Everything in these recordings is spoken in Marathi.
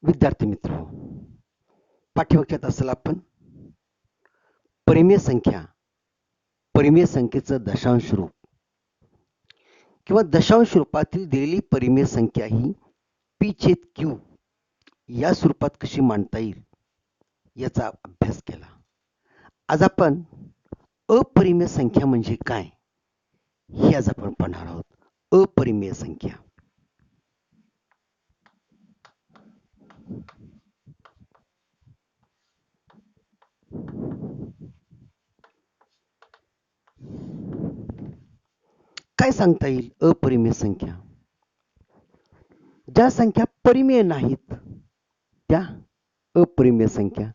विद्यार्थी मित्र, पाठ्यवाक्यात तासाला आपण परिमेय संख्येचं दशांश रूप किंवा दशांश रूपातील दिलेली परिमेय संख्या ही p/q या स्वरूपात कशी मांडता येईल याचा अभ्यास केला. आज आपण अपरिमेय संख्या म्हणजे काय हे आज आपण पाहणार आहोत. अपरिमेय संख्या काय सांगता येईल. अपरिमेय संख्या ज्या संख्या परिमेय नाहीत त्या अपरिमेय संख्या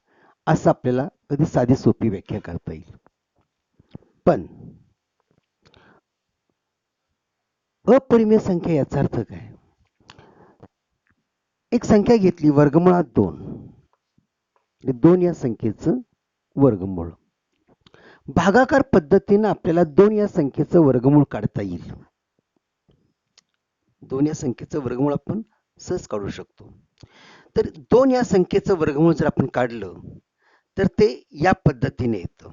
असं आपल्याला कधी साधी सोपी व्याख्या करता येईल. पण अपरिमेय संख्या याचा अर्थ काय. एक संख्या घेतली वर्गमुळात 2 या संख्येचं वर्गमूळ. भागाकार पद्धतीने आपल्याला 2 या संख्येचं वर्गमूळ काढता येईल. 2 या संख्येचं वर्गमूळ आपण सहज काढू शकतो. तर 2 या संख्येचं वर्गमूळ जर आपण काढलं तर ते या पद्धतीने येतं.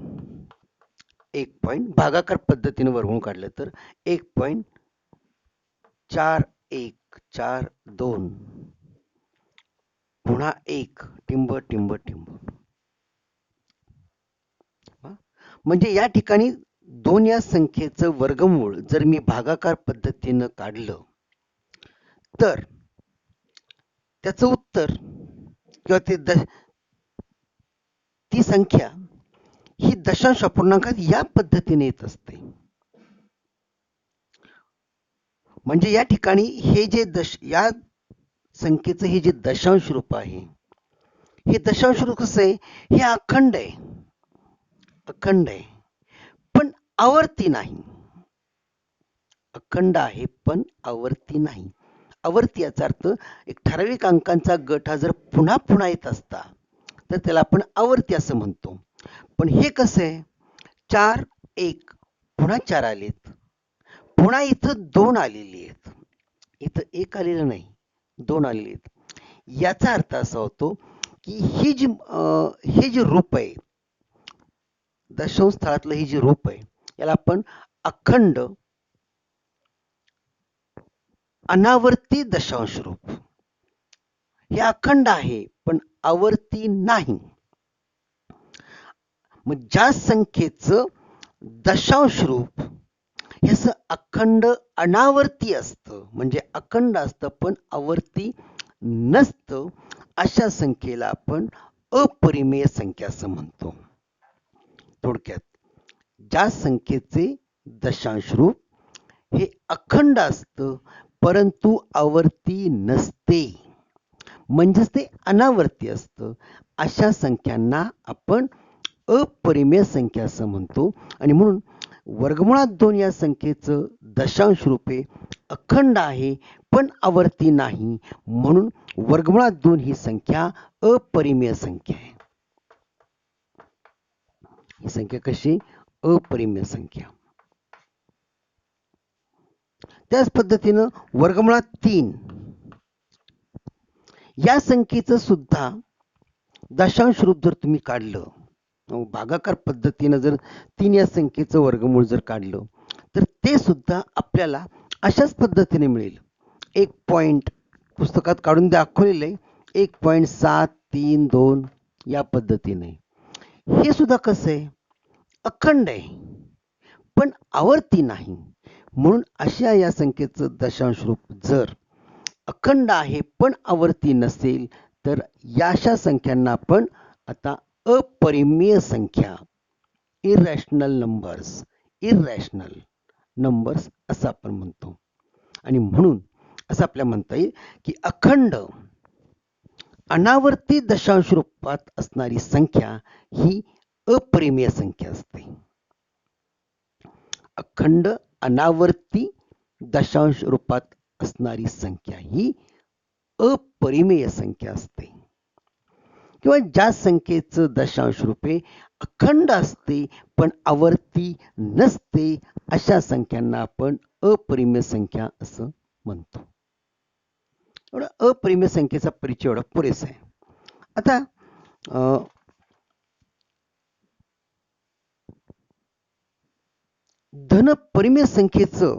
1 पॉइंट भागाकार पद्धतीने वर्गमूळ काढलं तर 1.4142 पुन्हा 1 टिंब टिंब टिंब. म्हणजे या ठिकाणी 2 या संख्येचं वर्गमूळ जर मी भागाकार पद्धतीनं काढलं तर त्याचं उत्तर किंवा ती संख्या ही दशांश अपूर्णांकात या पद्धतीने येत असते. म्हणजे या ठिकाणी हे जे या संख्येचं हे जे दशांश रूप आहे, हे दशांश रूप कसं आहे, हे अखंड आहे पण आवर्ती नाही. अखंड आहे पण आवर्ती नाही. आवर्ती याचा अर्थ एक ठराविक अंकांचा गट हा जर पुन्हा पुन्हा येत असता तर त्याला आपण आवर्ती असं म्हणतो. पण हे कसं आहे, 4 1 पुन्हा 4 आलेत, पुन्हा इथं 2 आलेली आहेत, इथं 1 आलेलं नाही 2 आलेले आहेत. याचा अर्थ असा होतो की हे जे रूप आहे, दशांश स्थळातलं हे जे रूप आहे, याला आपण अखंड अनावर्ती दशांश रूप. हे अखंड आहे पण आवर्ती नाही. मग ज्या संख्येचं दशांश रूप हे असं अखंड अनावर्ती असतं, म्हणजे अखंड असतं पण आवर्ती नसतं, अशा संख्येला आपण अपरिमेय संख्या असं म्हणतो. थोडक्यात ज्या संख्येचे दशांश रूप हे अखंड असतं परंतु आवर्ती नसते, म्हणजेच ते अनावर्ती असतं, अशा संख्यांना आपण अपरिमेय संख्या असं म्हणतो. आणि म्हणून वर्गमुळात 2 या संख्येचं दशांश रूप हे अखंड आहे पण आवर्ती नाही, म्हणून वर्गमुळात 2 ही संख्या अपरिमेय संख्या आहे. ही संख्या कशी अपरिमेय संख्या. त्याच पद्धतीनं वर्गमुळात 3 या संख्येचं सुद्धा दशांश रूप जर तुम्ही काढलं, भागाकार पद्धतीनं जर 3 या संख्येचं वर्गमूळ जर काढलं तर ते सुद्धा आपल्याला अशाच पद्धतीने मिळेल. 1 पॉइंट पुस्तकात काढून दाखवलेलं आहे, 1.732 या पद्धतीने. हे सुद्धा कसं आहे, अखंड आहे पण आवर्ती नाही, म्हणून अशा या संख्येचं दशांश रूप जर अखंड आहे पण आवर्ती नसेल तर या अशा संख्यांना आपण आता अपरिमेय संख्या, इरॅशनल नंबर्स असं आपण म्हणतो. आणि म्हणून असं आपल्याला म्हणता येईल की अखंड अनावर्ती दशांश रूपात असणारी संख्या ही अपरिमेय संख्या असते. अखंड अनावर्ती दशांश रूपात असणारी संख्या ही अपरिमेय संख्या असते. किंवा ज्या संख्येचं दशांश रूपे अखंड असते पण आवर्ती नसते, अशा संख्यांना आपण अपरिमेय संख्या असं म्हणतो. एवढा अपरिमेय संख्येचा परिचय एवढा पुरेसा आहे. आता धन परिमेय संख्येचं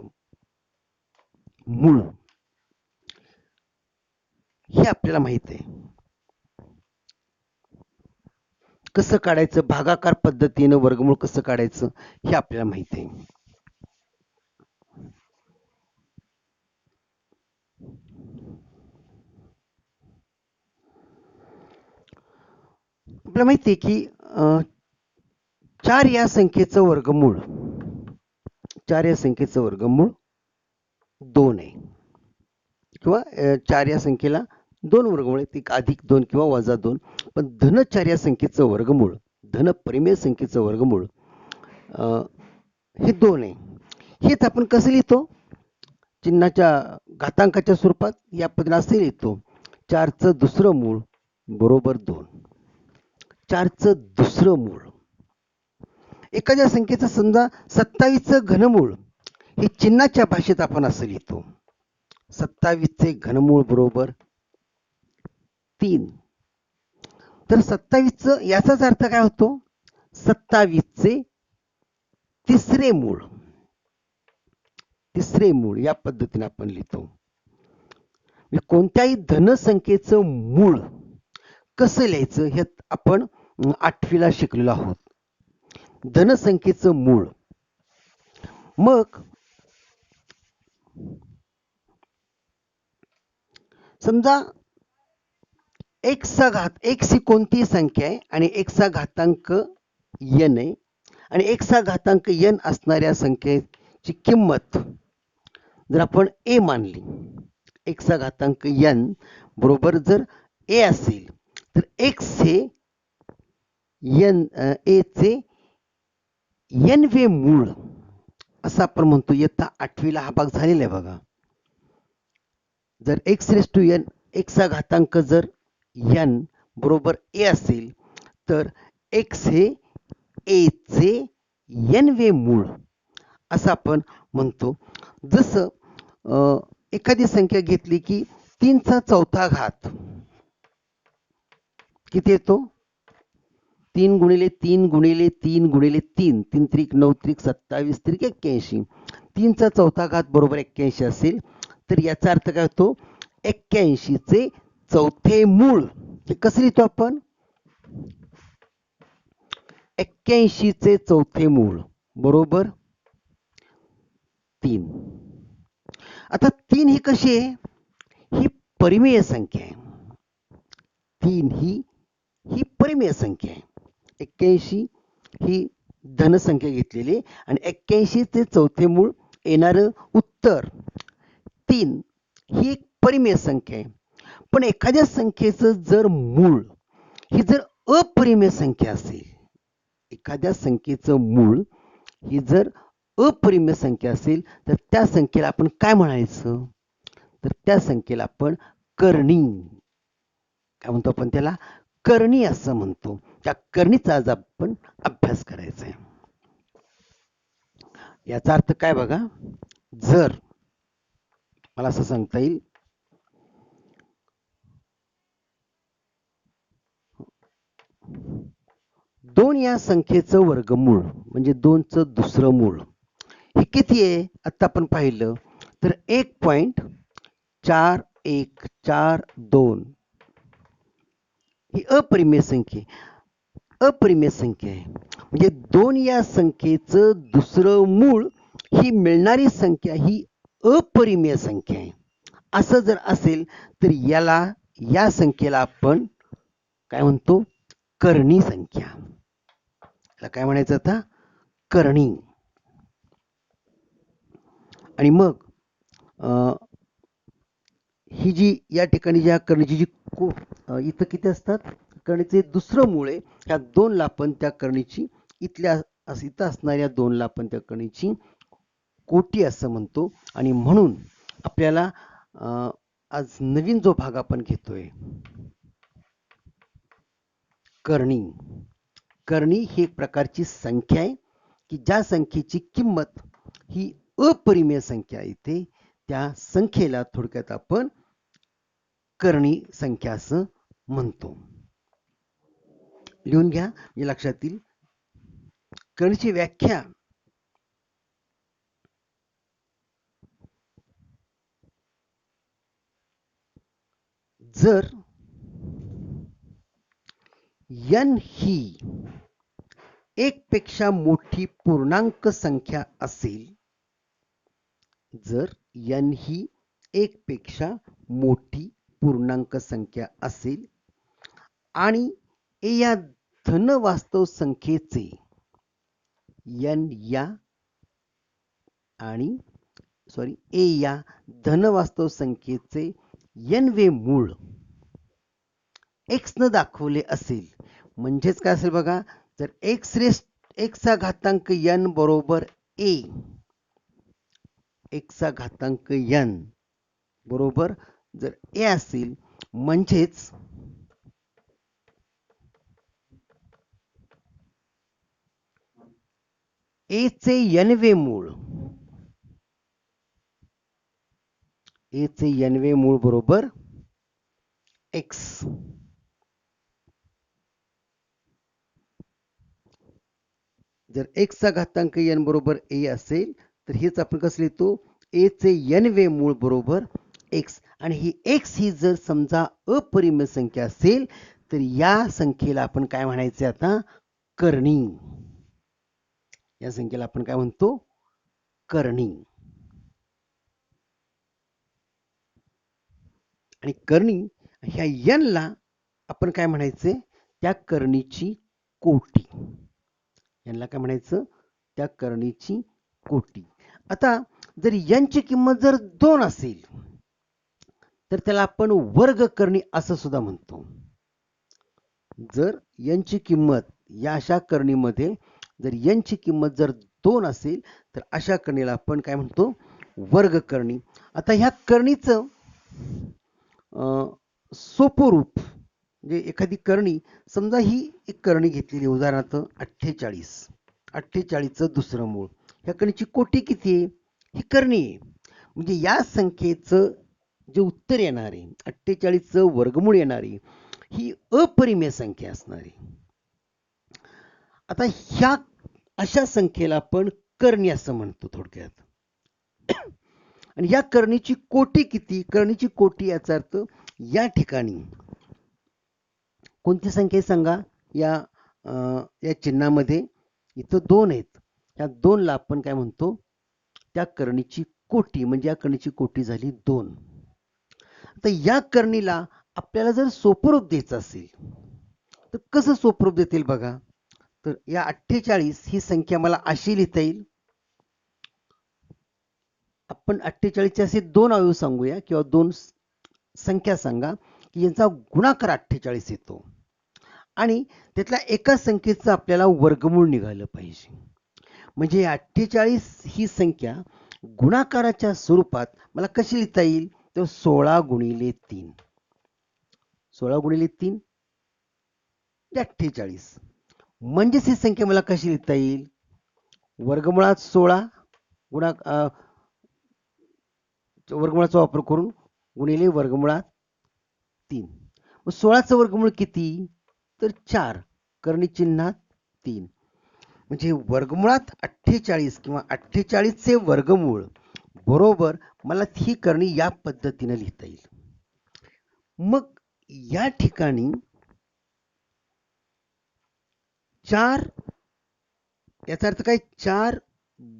मूळ हे आपल्याला माहित आहे. कसं काढायचं, भागाकार पद्धतीनं वर्गमूळ कसं काढायचं हे आपल्याला माहित आहे. आपल्याला माहिती आहे की 4 या संख्येचं वर्गमूळ 4 या संख्येचं वर्गमूळ 2 आहे किंवा 4 या संख्येला 2 वर्गमूळ आहेत, एक अधिक 2 किंवा वजा 2. पण धन 4 या संख्येचं वर्गमूळ, धन परिमेय संख्येचं वर्गमूळ हे 2 आहे. हेच आपण कसं लिहितो, चिन्हाच्या घातांकाच्या स्वरूपात या पद्धतीने असे लिहितो, 4चं दुसरं मूळ बरोबर 2. 4चं दुसरं मूळ. एखाद्या संख्येचं समजा 27चं घनमूळ हे चिन्हाच्या भाषेत आपण असं लिहितो, 27चे घनमूळ बरोबर 3. तर 27चं याचाच अर्थ काय होतो, 27चे तिसरे मूळ. तिसरे मूळ या पद्धतीने आपण लिहितो. कोणत्याही धनसंख्येचं मूळ कसं लिहायचं हे आपण 8वीला शिकलेलो आहोत. धनसंख्येचं मूळ. मग समजा x ही कोणतीही संख्या आहे आणि x घातांक n आहे आणि x घातांक n असणाऱ्या संख्येची किंमत जर आपण a मानली, x घातांक n बरोबर जर a असेल तर x हे a चे n वे मूळ असं आपण म्हणतो. इयत्ता 8वीला हा भाग झालेला आहे बघा. जर x घातांक जर n बरोबर a असेल तर x हे a चे n वे मूळ असं आपण म्हणतो. जसं एखादी संख्या घेतली की 3चा चौथा घात किती येतो, 3 गुणिले 3 गुणिले 3 गुणिले 3, 3 त्रिक 9 त्रिक 27 त्रिक 81. 3चा चौथा घात बरोबर 81 असेल तर याचा अर्थ काय होतो, 81चे चौथे मूळ. हे कसं लिहितो आपण, 81चे चौथे मूळ बरोबर 3. आता 3 ही कशी आहे, ही परिमेय संख्या आहे. 3 ही परिमेय संख्या आहे. 81 ही धनसंख्या घेतलेली आणि 81चे चौथे मूळ येणारं उत्तर 3 ही एक परिमेय संख्या आहे. पण एखाद्या संख्येचं जर मूळ ही जर अपरिमेय संख्या असेल, एखाद्या संख्येचं मूळ ही जर अपरिमेय संख्या असेल तर त्या संख्येला आपण काय म्हणायचं, तर त्या संख्येला आपण कर्णी, काय म्हणतो आपण त्याला, कर्णी असं म्हणतो. त्या कर्णीचा आज आपण अभ्यास करायचा आहे. याचा अर्थ काय बघा, जर मला असं सांगता येईल, दोन या संख्येचं वर्गमूळ म्हणजे 2चं दुसरं मूळ हे किती आहे, आता आपण पाहिलं तर 1.4142 ही अपरिमेय संख्या आहे. म्हणजे 2 या संख्येचं दुसरं मूळ ही मिळणारी संख्या ही अपरिमेय संख्या आहे. असं जर असेल तर या संख्येला आपण काय म्हणतो, कर्णी संख्या. याला काय म्हणायचं आता, कर्णी. आणि मग ही जी या ठिकाणी ज्या कर्णीची जी इथं किती असतात, कर्णीचे दुसरं मूळ आहे, ह्या 2ला आपण त्या कर्णीची इथं असणाऱ्या 2ला आपण त्या कर्णीची कोटी असं म्हणतो. आणि म्हणून आपल्याला आज नवीन जो भाग आपण घेतोय कर्णी. कर्णी ही एक प्रकारची संख्या आहे की ज्या संख्येची किंमत ही अपरिमेय संख्या येते, त्या संख्येला थोडक्यात आपण करणी संख्या असं म्हणतो. लिहून घ्या म्हणजे लक्षात येईल. करणीची व्याख्या जर n ही एक पेक्षा मोठी पूर्णांक संख्या असेल, जर n ही एक पेक्षा मोठी पूर्णांक संख्या असेल आणि a या धन वास्तव संख्येचे n या आणि a या धन वास्तव संख्येचे n वे मूळ x न दाखवले असेल, म्हणजेच काय असेल बघा, जर x चा घातांक n बरोबर a, x चा घातांक n बरोबर जर a असेल, म्हणजेच a चे n वे मूळ, a चे n वे मूळ बरोबर x. जर x चा घातांक n बरोबर a असेल तर हेच आपण कसं लिहितो, a चे n वे मूळ बरोबर x. आणि ही x ही जर समजा अपरिमेय संख्या असेल तर या संख्येला आपण काय म्हणायचे आता, करणी. या संख्येला आपण काय म्हणतो, करणी. आणि करणी ह्या n ला आपण काय म्हणायचे, त्या करणीची कोटी. यांना काय म्हणायचं, त्या करणीची कोटी. आता जर n ची किंमत जर 2 असेल तर त्याला आपण वर्ग करणी असं सुद्धा म्हणतो. जर n ची किंमत या अशा करणीमध्ये जर n ची किंमत जर 2 असेल तर अशा करणीला आपण काय म्हणतो, वर्ग करणी. आता ह्या करणीचं सोपं रूप म्हणजे एखादी करणी, समजा ही एक करणी घेतलेली, उदाहरणार्थ 48चं दुसरं मूळ, ह्या करणीची कोटी किती आहे, ही करणी आहे. म्हणजे या संख्येचं जे उत्तर येणार आहे, 48चं वर्गमूळ येणार आहे, ही अपरिमेय संख्या असणार आहे. आता ह्या अशा संख्येला आपण करणी असं म्हणतो थोडक्यात. आणि या करणीची कोटी किती, करणीची कोटी याचा अर्थ या ठिकाणी कोणती संख्या सांगा, या चिन्हामध्ये इथं 2 आहेत, या 2 ला आपण काय म्हणतो, त्या करणीची कोटी. म्हणजे या करणीची कोटी झाली 2. आता या करणीला आपल्याला जर सोपं रूप द्यायचं असेल तर कसं सोपं रूप देतील बघा. तर या 48 ही संख्या मला अशी लिहिता येईल, आपण 48चे असे 2 अवयव सांगूया किंवा 2 संख्या सांगा की यांचा गुणाकार 48 येतो आणि त्यातल्या एका संख्येचं आपल्याला वर्गमूळ निघालं पाहिजे. म्हणजे 48 ही संख्या गुणाकाराच्या स्वरूपात मला कशी लिहिता येईल, तर 16 गुणिले 3. 16 गुणिले 3 48. म्हणजेच ही संख्या मला कशी लिहिता येईल, वर्गमुळात 16 वर्गमुळाचा वापर करून गुणिले वर्गमुळात 3. मग 16चं वर्गमूळ किती, तर 4, करणी चिन्हात 3. म्हणजे वर्गमुळात 48 किंवा 48चे वर्गमूळ बरोबर मला ही करणी या पद्धतीने लिहिता येईल. मग या ठिकाणी 4 याचा अर्थ काय, 4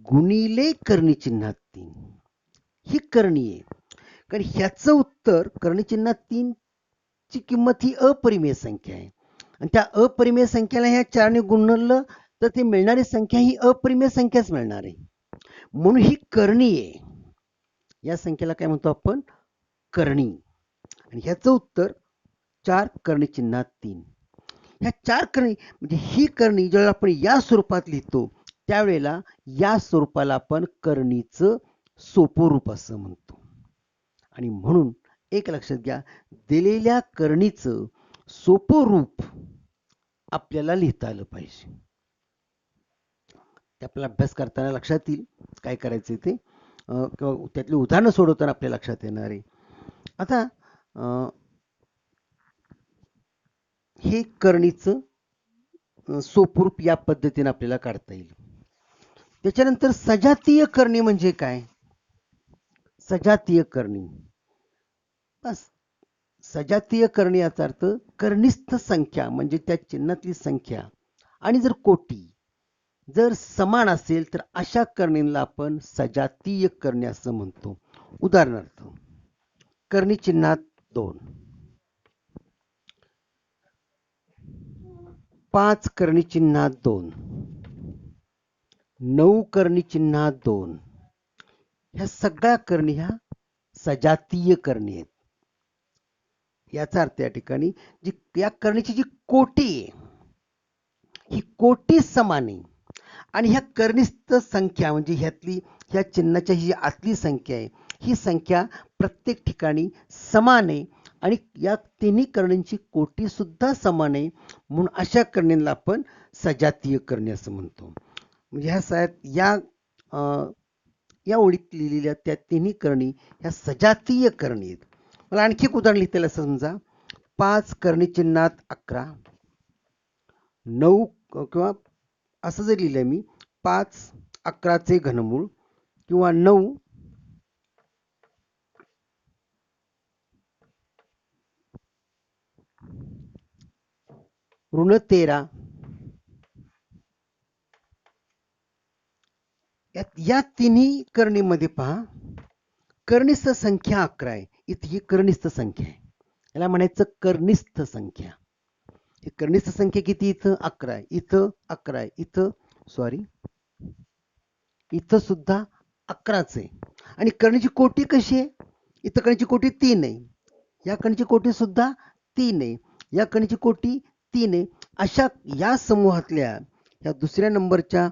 गुणिले करणी चिन्हात 3 ही करणी आहे. कारण ह्याचं उत्तर करणी चिन्हात 3 ची किंमत ही अपरिमेय संख्या आहे आणि त्या अपरिमेय संख्येला ह्या 4 ने गुणलं तर ती मिळणारी संख्या ही अपरिमेय संख्याच मिळणार आहे, म्हणून ही करणी आहे. या संख्येला काय म्हणतो आपण, करणी. आणि ह्याचं उत्तर 4 करणी चिन्हात 3. ह्या 4 करणी म्हणजे ही करणी जेव्हा आपण या स्वरूपात लिहितो त्यावेळेला या स्वरूपाला आपण करणीचं सोपं रूप असं म्हणतो. आणि म्हणून एक लक्षात घ्या, दिलेल्या करणीचं सोपं रूप आपल्याला लिहिता आलं पाहिजे. ते आपल्याला अभ्यास करताना लक्षात येईल काय करायचं ते, किंवा त्यातली उदाहरणं सोडवताना आपल्या लक्षात येणार आहे. आता हे करणीचं सोपं रूप या पद्धतीने आपल्याला काढता येईल. त्याच्यानंतर सजातीय करणी म्हणजे काय? सजातीय करणी, बस सजातीय करणी याचा अर्थ कर्णिस्थ संख्या म्हणजे त्या चिन्हातली संख्या आणि जर कोटी जर समान असेल तर अशा करणीला आपण सजातीय करणी असं म्हणतो. उदाहरणार्थ करणी चिन्हात 2, 5 करणी चिन्हात 2, 9 करणी चिन्हात 2, ह्या सगळ्या करणी ह्या सजातीय करणी आहेत. याचा अर्थ या ठिकाणी जी या करणीची जी कोटी आहे ही कोटी समान आहे आणि ह्या कर्णिस्थ संख्या म्हणजे ह्या चिन्हाच्या ही आतली संख्या आहे ही संख्या प्रत्येक ठिकाणी समान आहे आणि या तिन्ही करणींची कोटी सुद्धा समान आहे म्हणून अशा करणींना आपण सजातीय करणी असं म्हणतो. म्हणजे या ओळीत लिहिलेल्या त्या तिन्ही करणी ह्या सजातीय करणी आहेत. मला आणखी एक उदाहरण लिहिता येईल असं समजा 5 करणी चिन्हात 11, 9 किंवा असं जर लिहिलंय मी 5 11चे घनमूळ किंवा 9 ऋण 13, या तिन्ही करणीमध्ये पहा कर्णिस्थ संख्या 11 आहे. इथे ही कर्णिस्थ संख्या आहे, याला म्हणायचं कर्णिस्थ संख्या. ही कर्णिस्थ संख्या किती? इथं 11 आहे, इथं 11 आहे, इथं सुद्धा 11च आहे. आणि करणीची कोटी कशी आहे? इथं कणीची कोटी 3 आहे, या कणीची कोटी सुद्धा 3 आहे, या कणीची कोटी 3 आहे. अशा या समूहातल्या या दुसऱ्या नंबरच्या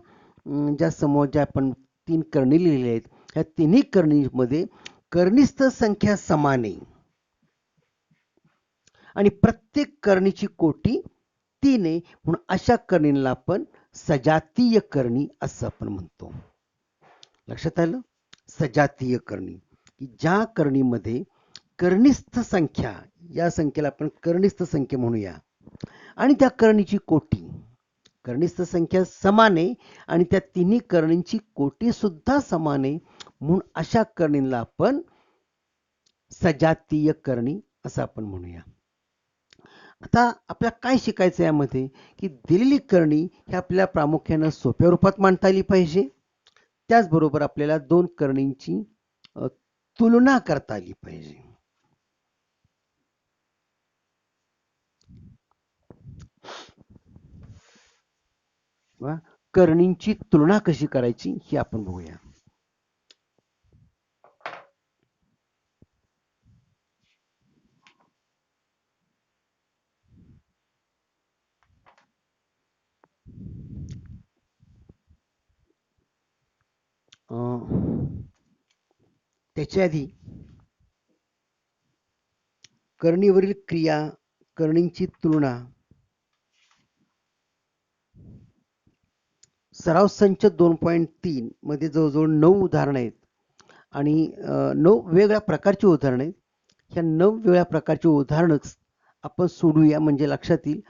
ज्या समूहाच्या आपण 3 करणी लिहिलेल्या आहेत ह्या तिन्ही करणीमध्ये कर्णिस्थ संख्या समान आहे आणि प्रत्येक करणीची कोटी 3 आहे म्हणून अशा करणीला आपण सजातीय करणी असं आपण म्हणतो. लक्षात आलं? सजातीय करणी की ज्या करणीमध्ये कर्णिस्थ संख्या, या संख्येला आपण कर्णिस्थ संख्या म्हणूया, आणि त्या करणीची कोटी कर्णिस्थ संख्या समान आहे आणि त्या तिन्ही करणींची कोटी सुद्धा समान आहे म्हणून अशा करणीला आपण सजातीय करणी असं आपण म्हणूया. आता आपल्याला काय शिकायचं यामध्ये की दिलेली करणी ही आपल्याला प्रामुख्याने सोप्या रूपात मांडता आली पाहिजे, त्याचबरोबर आपल्याला दोन करणींची तुलना करता आली पाहिजे. करणींची तुलना कशी करायची ही आपण बघूया. त्याच्या आधी करणीवरील क्रिया, करणींची तुलना, सराव संच 2.3 मध्ये जवळजवळ 9 उदाहरणं आहेत आणि 9 वेगवेगळ्या प्रकारची उदाहरणं आहेत. ह्या 9 वेगळ्या प्रकारची उदाहरणच आपण सोडूया म्हणजे लक्षात येईल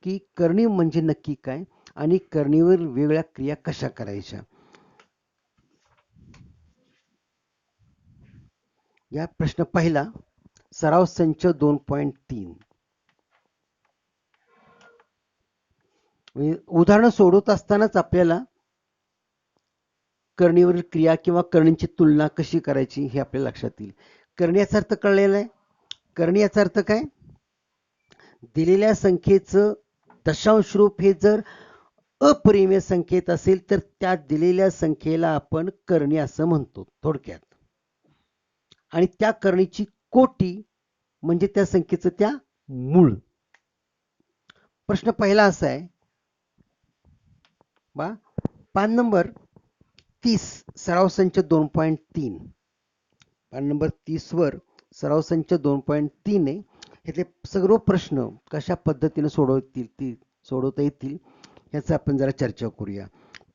की करणी म्हणजे नक्की काय आणि करणीवर वेगवेगळ्या क्रिया कशा करायच्या. या प्रश्न पहिला, सराव संच 2.3. उदाहरणं सोडवत असतानाच आपल्याला करणीवरील क्रिया किंवा करणींची तुलना कशी करायची हे आपल्याला लक्षात येईल. करणी याचा अर्थ कळलेला आहे. करणी याचा अर्थ काय? दिलेल्या संख्येचं दशांश रूप हे जर अपरिमेय संख्येत असेल तर त्या दिलेल्या संख्येला आपण करणी असं म्हणतो थोडक्यात. आणि त्या करणीची कोटी म्हणजे त्या संख्येचं त्या मूळ. प्रश्न पहिला असा आहे, 5 नंबर 30 सराव संच 2.3. 5 नंबर 30 वर सराव संच 2.3 आहे. हे सर्व प्रश्न कशा पद्धतीने सोडवता येतील याचा आपण जरा चर्चा करूया.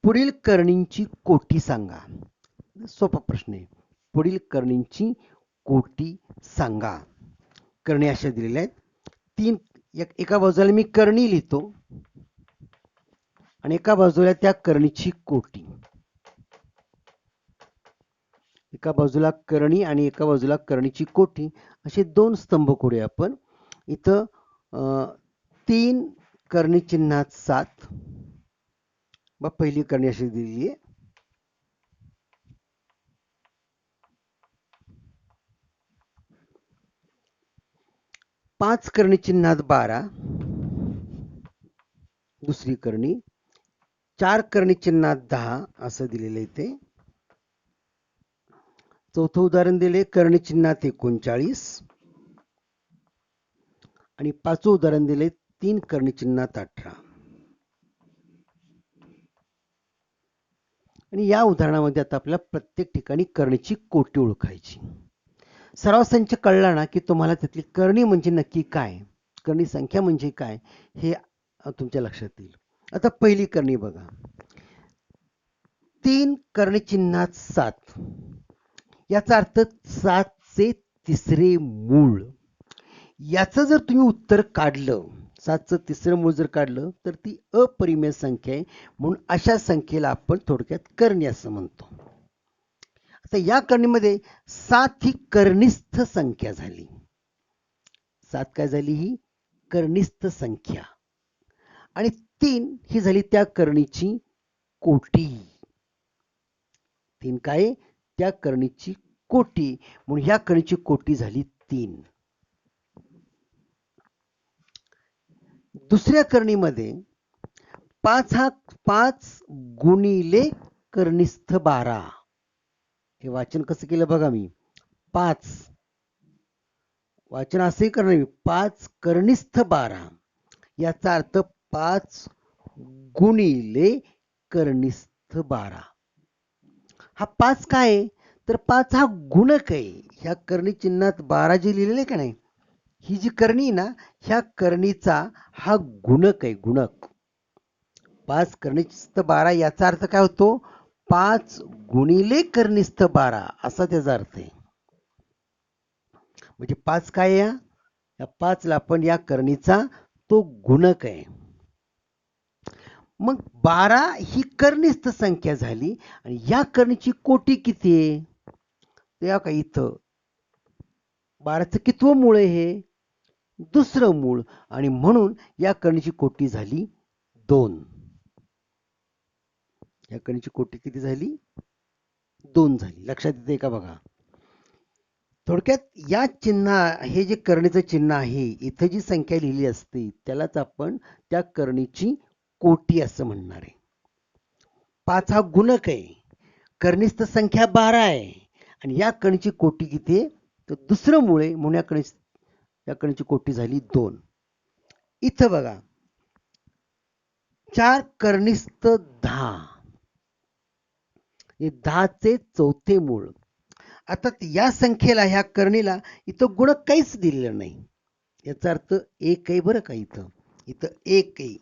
पुढील करणींची कोटी सांगा. सोपा प्रश्न आहे. पुढील करणींची कोटी सांगा. करणी अशा दिलेल्या आहेत. एका बाजूला मी करणी लिहितो आणि एका बाजूला त्या करणीची कोटी. एका बाजूला करणी आणि एका बाजूला करणीची कोटी असे दोन स्तंभ कोडे आपण. इथं 3 करणी चिन्हात 7. मग पहिली करणी अशी दिलेली आहे. 5 करणी चिन्हात 12. दुसरी करणी. 4 करणी चिन्हात 10 असं दिलेलं आहे ते. चौथं उदाहरण दिले करणी चिन्हात 39 आणि 5वं उदाहरण दिले 3 करणी चिन्हात 18. आणि या उदाहरणामध्ये आता आपल्याला प्रत्येक ठिकाणी करणीची कोटी ओळखायची. सराव संच कळला ना की तुम्हाला त्यातली करणी म्हणजे नक्की काय, करणी संख्या म्हणजे काय हे तुमच्या लक्षात येईल. आता पहिली करणी बघा. 3 करणी चिन्हात 7. याचा अर्थ 7चे तिसरे मूळ. याचं जर तुम्ही उत्तर काढलं, 7चं तिसरं मूळ जर काढलं तर ती अपरिमेय संख्या आहे. म्हणून अशा संख्येला आपण थोडक्यात करणी असं म्हणतो. आता या करणीमध्ये 7 ही कर्णिस्थ संख्या झाली. 7 काय झाली? ही कर्णिस्थ संख्या. आणि 3 ही झाली त्या करणीची कोटी. 3 काय? त्या करणीची कोटी. म्हणून ह्या करणीची कोटी झाली 3. दुसऱ्या करणीमध्ये 5 हा 5 गुणिले कर्णिस्थ 12. हे वाचन कसं केलं बघा मी. 5 वाचन असे करणार मी. 5 कर्णिस्थ 12. याचा अर्थ 5 गुणिले कर्णिस्थ 12. हा 5 काय आहे? तर 5 हा गुणक आहे. ह्या करणी चिन्हात 12 जे लिहिलेले का नाही, ही जी करणी ना, ह्या करणीचा हा गुणक आहे. गुणक. 5 कर्णिस्थ 12 याचा अर्थ काय होतो? 5 गुणिले कर्णिस्थ 12 असा त्याचा अर्थ आहे. म्हणजे 5 काय आहे? या 5 ला आपण या करणीचा तो गुणक आहे. मग 12 ही कर्णिस्थ संख्या झाली. आणि या करणीची कोटी किती आहे? त्या का इथं 12चं कितवं मूळ आहे? हे दुसरं मूळ. आणि म्हणून या करणीची कोटी झाली 2. या करणीची कोटी किती झाली? 2 झाली. लक्षात येते का बघा. थोडक्यात या चिन्ह, हे जे करणीचं चिन्ह आहे, इथे जी संख्या लिहिली असते त्यालाच आपण त्या करणीची कोटी असं म्हणणार आहे. 5 हा गुणक आहे. कर्णिस्थ संख्या 12 आहे. आणि या कणीची कोटी किती आहे? तर दुसरं मूळ आहे. म्हणून या कणीची कोटी झाली 2. इथं बघा 4 कर्णिस्थ 10. हे 10चे चौथे मूळ. आता या संख्येला, ह्या करणीला इथं गुणक काहीच दिलेलं नाही. याचा अर्थ 1 आहे बरं का. इथं 1 आहे.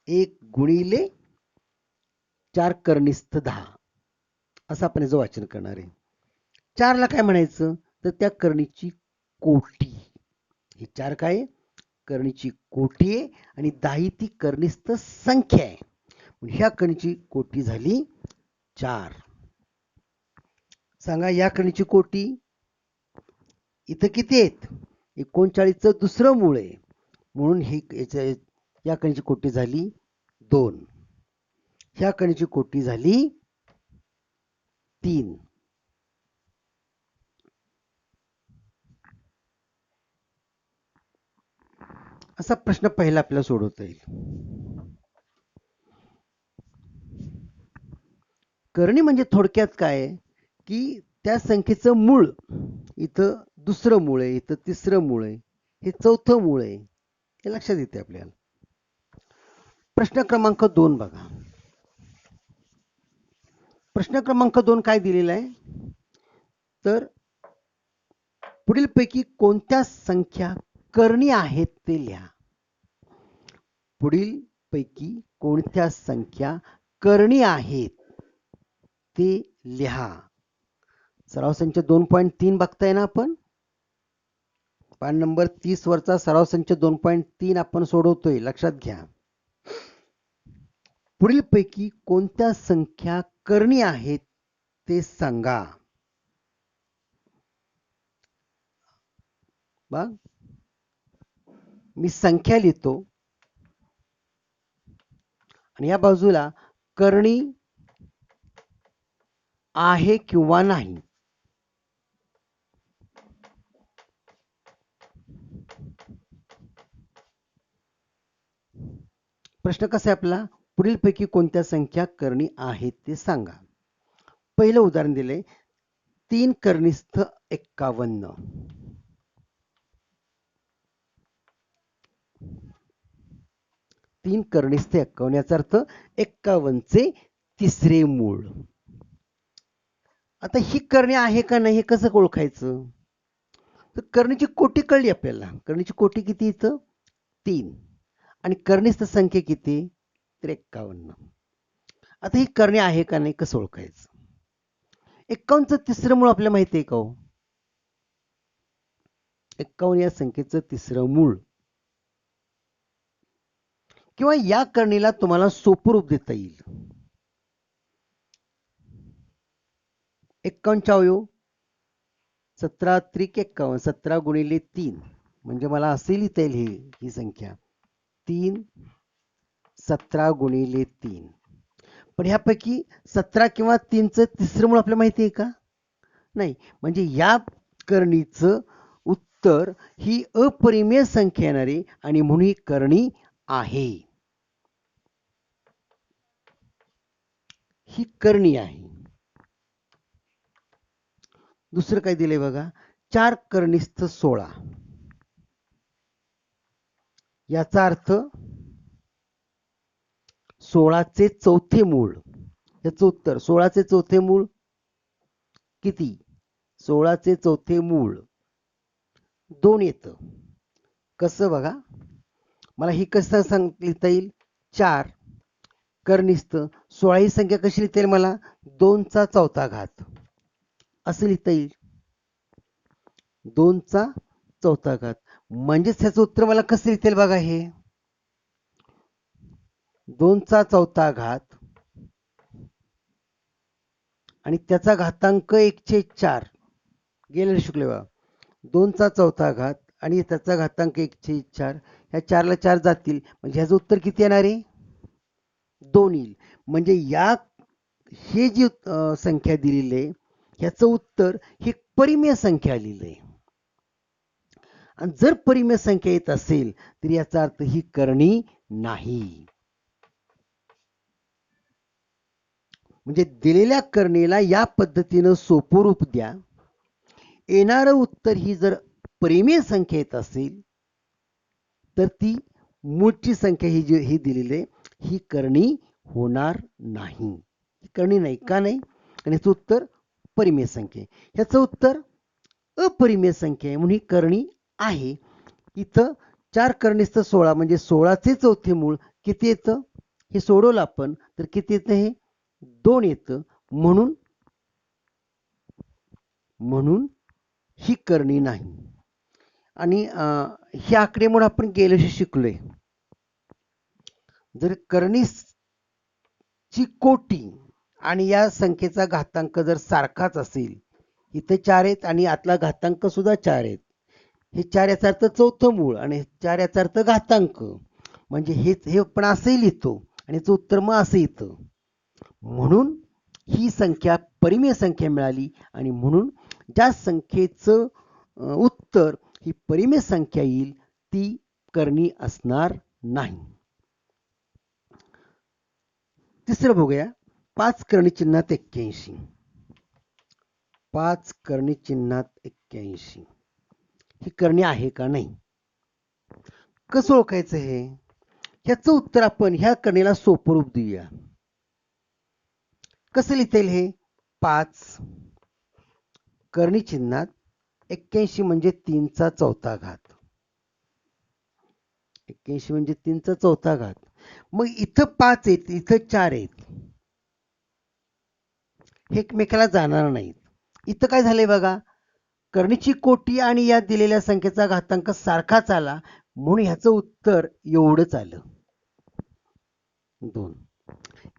1 गुणिले 4 कर्णिस्थ 10 असं आपण याचं वाचन करणार आहे. 4 ला काय म्हणायचं? तर त्या करणीची कोटी. ही 4 काय? करणीची कोटी आहे. आणि 10 ही ती कर्णिस्थ संख्या आहे. ह्या करणीची कोटी झाली 4. सांगा या करणीची कोटी इथं किती आहेत? 39चं दुसरं मूळ आहे. म्हणून ही या कणीची कोटी झाली 2. ह्या कणीची कोटी झाली 3. असा प्रश्न पहिला आपल्याला सोडवता येईल. करणी म्हणजे थोडक्यात काय, की त्या संख्येचं मूळ इथं दुसरं मूळ आहे, इथं तिसरं मूळ आहे, हे चौथं मूळ आहे. हे लक्षात येते आपल्याला. प्रश्न क्रमांक 2 बघा. प्रश्न क्रमांक 2 काय दिलेला आहे? तर पुढीलपैकी कोणत्या संख्या करणी आहेत ते लिहा. पुढीलपैकी कोणत्या संख्या करणी आहेत ते लिहा. सराव संच 2.3 बघताय ना आपण. पान नंबर 30 वरचा सराव संच 2.3 आपण सोडवतोय, लक्षात घ्या. पुढीलपैकी कोणत्या संख्या करणी आहेत ते सांगा. बघ, मी संख्या लिहितो आणि या बाजूला करणी आहे किंवा नाही. प्रश्न कसा आहे आपला, पुढीलपैकी कोणत्या संख्या करणी आहेत ते सांगा. पहिलं उदाहरण दिले 3 कर्णिस्थ 51. 3 कर्णिस्थ 51 याचा अर्थ 51 चे तिसरे मूळ. आता ही करणी आहे का नाही हे कसं ओळखायचं, तर करणीची कोटी कळली आपल्याला. करणीची कोटी किती इथं 3 आणि कर्णिस्थ संख्या किती तर 51. आता ही करणी आहे का नाही कसं ओळखायचं. 51चं तिसरं मूळ आपल्याला माहिती आहे का हो. 51 या संख्येचं तिसरं मूळ किंवा या करणीला तुम्हाला सोपं रूप देता येईल. 51च्या अवयव 17 त्रिक 51, 17 गुणिले 3 म्हणजे मला असे लिहिता येईल ही संख्या 3 17 गुणिले 3. पण ह्यापैकी 17 किंवा 3चं तिसरं मूळ आपल्याला माहिती आहे का नाही. म्हणजे या करणीचं उत्तर ही अपरिमेय संख्या येणारी आणि म्हणून ही करणी आहे. ही करणी आहे. दुसरं काय दिलंय बघा, 4 कर्णिस्थ 16. याचा अर्थ 16चे चौथे मूळ. याचं उत्तर 16चे चौथे मूळ किती, 16चे चौथे मूळ 2 येतं. कसं बघा, मला ही कसं लिहिता येईल, 4 कर्णिस्थ 16 ही संख्या कशी लिहिता येईल मला 2चा चौथा घात असं लिहिता येईल. 2चा चौथा घात म्हणजेच त्याचं उत्तर मला कसं लिहिता येईल बघा, हे 2चा चौथा घात आणि त्याचा घातांक 1/4 गेलेले शिकले बघा. 2चा चौथा घात आणि त्याचा घातांक 1/4, ह्या 4ला 4 जातील म्हणजे ह्याचं उत्तर किती येणार आहे 2 येईल. म्हणजे या हे जी संख्या दिलेली आहे ह्याचं उत्तर ही परिमेय संख्या लिहिलंय आहे. आणि जर परिमेय संख्या येत असेल तर याचा अर्थ ही करणी नाही. म्हणजे दिलेल्या करणीला या पद्धतीनं सोपं रूप द्या. येणारं उत्तर ही जर परिमेय संख्या येत असेल तर ती मूळची संख्या ही दिलेली आहे ही करणी होणार नाही. करणी नाही का नाही, आणि याचं उत्तर परिमेय संख्या. ह्याचं उत्तर अपरिमेय संख्या आहे म्हणून ही करणी आहे. इथं 4 कर्णिस्थ 16 म्हणजे 16चे चौथे मूळ किती येतं हे सोडवलं आपण तर किती येतं हे 2 येतं. म्हणून ही करणी नाही. आणि ही आकडेमोड आपण गेल्याशी शिकलोय. जर करणीची कोटी आणि या संख्येचा घातांक जर सारखाच असेल, इथे 4 आहेत आणि आतला घातांक सुद्धा 4 आहेत, हे 4 याचा अर्थ चौथं मूळ आणि 4 याचा अर्थ घातांक, म्हणजे हे पण असंही लिहितो आणि याचं उत्तर मग असं येतं. म्हणून ही संख्या परिमेय संख्या मिळाली आणि म्हणून ज्या संख्येचं उत्तर ही परिमेय संख्या येईल ती करणी असणार नाही. तिसरं बघूया, 5 करणी चिन्हात 81. 5 करणी चिन्हात 81 ही करणी आहे का नाही कसं ओळखायचं हे, ह्याचं उत्तर आपण ह्या करणीला सोपं रूप देऊया. कसं लिहिता येईल हे, 5 करणी चिन्हात 81 म्हणजे 3चा चौथा घात. 81 म्हणजे 3चा चौथा घात. मग इथं 5 आहेत इथं 4 आहेत, हे एकमेकाला जाणार नाहीत. इथं काय झालंय बघा, करणीची कोटी आणि या दिलेल्या संख्येचा घातांक सारखाच आला म्हणून ह्याचं उत्तर एवढंच आलं 2.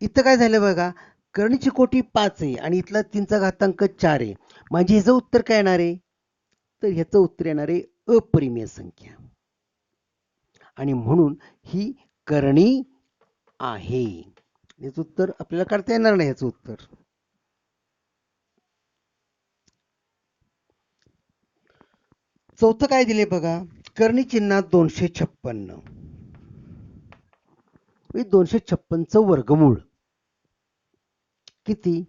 इथं काय झालं बघा, करणीची कोटी 5 आहे आणि इथला 3चा घातांक 4 आहे. म्हणजे ह्याचं उत्तर काय येणार आहे? तर ह्याचं उत्तर येणार आहे अपरिमेय संख्या आणि म्हणून ही करणी आहे. याचं उत्तर आपल्याला काढता येणार नाही. याचं उत्तर चौथं काय दिले बघा, करणी चिन्हात 256. 256चं वर्गमूळ किती?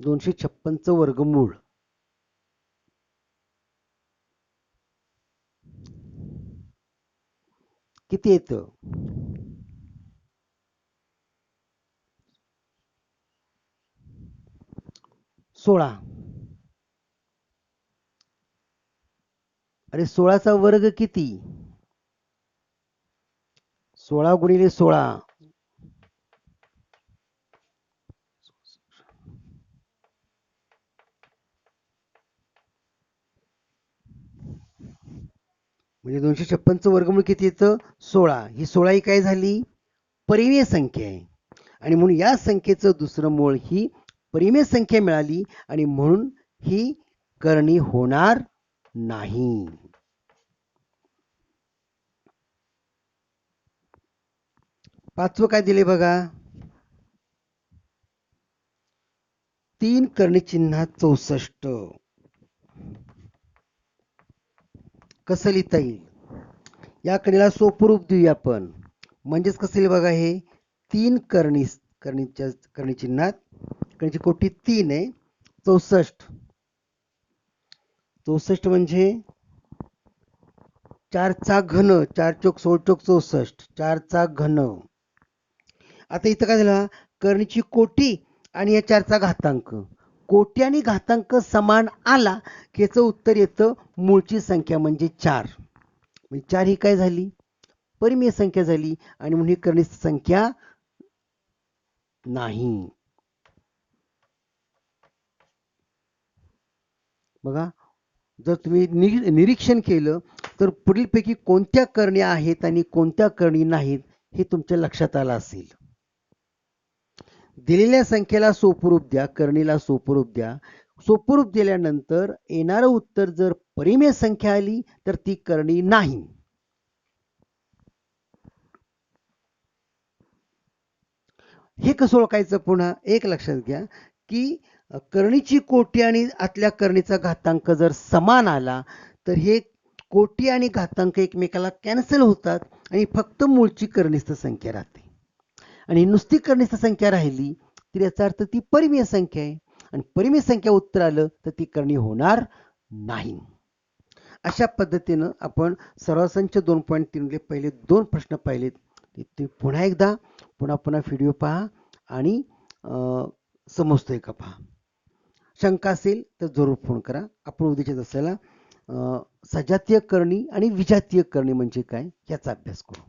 256चं वर्गमूळ किती येतं? 16. अरे 16चा वर्ग किती? 16 गुणिले 16 म्हणजे 256चं वर्गमूळ किती येतं? 16. ही 16 ही काय झाली? परिमेय संख्या आहे आणि म्हणून या संख्येचं दुसरं मूळ ही परिमेय संख्या मिळाली आणि म्हणून ही करणी होणार नाही. पाचवं काय दिले बघा, 3 करणी चिन्हात 64. कसं लिहिता येईल? या कणीला सोपं रूप देऊया आपण. म्हणजेच कसं येईल बघा, हे 3 करणी चिन्हात कणीची कोटी 3 आहे. 64 म्हणजे 4चा घन, 4 चोक 16 चोक 64, 4चा घन. आता इथं काय झालं, करणीची कोटी आणि या 4चा घातांक. कोटी आणि घातांक समान आला की याचं उत्तर येतं मूळची संख्या म्हणजे 4. म्हणजे 4 ही काय झाली? परिमेय संख्या झाली आणि म्हणून ही करणीची संख्या नाही. बघा, जर तुम्ही निरीक्षण केलं तर पुढीलपैकी कोणत्या करणी आहेत आणि कोणत्या करणी नाहीत हे तुमच्या लक्षात आलं असेल. दिलेल्या संख्येला सोपरूप द्या, करणीला सोपरूप द्या. सोपरूप दिल्यानंतर येणारं उत्तर जर परिमेय संख्या आली तर ती करणी नाही. हे कसं ओळखायचं? पुन्हा एक लक्षात घ्या की करणीची कोटी आणि आतल्या करणीचा घातांक जर समान आला तर हे कोटी आणि घातांक एकमेकाला कॅन्सल होतात आणि फक्त मूळची करणीस्थ संख्या राहते. आणि नुसती करणीस्थ संख्या राहिली तर याचा अर्थ ती परिमेय संख्या आहे आणि परिमेय संख्या उत्तर आलं तर ती करणी होणार नाही. अशा पद्धतीनं आपण सर्वसंच 2.3 पहिले 2 प्रश्न पाहिलेत. ते पुन्हा एकदा पुन्हा व्हिडिओ पहा आणि समजतोय का पहा. शंका असेल तर जरूर फोन करा. आपण उद्याच्या तासाला सजातीय करणी आणि विजातीय करणी म्हणजे काय याचा अभ्यास करू.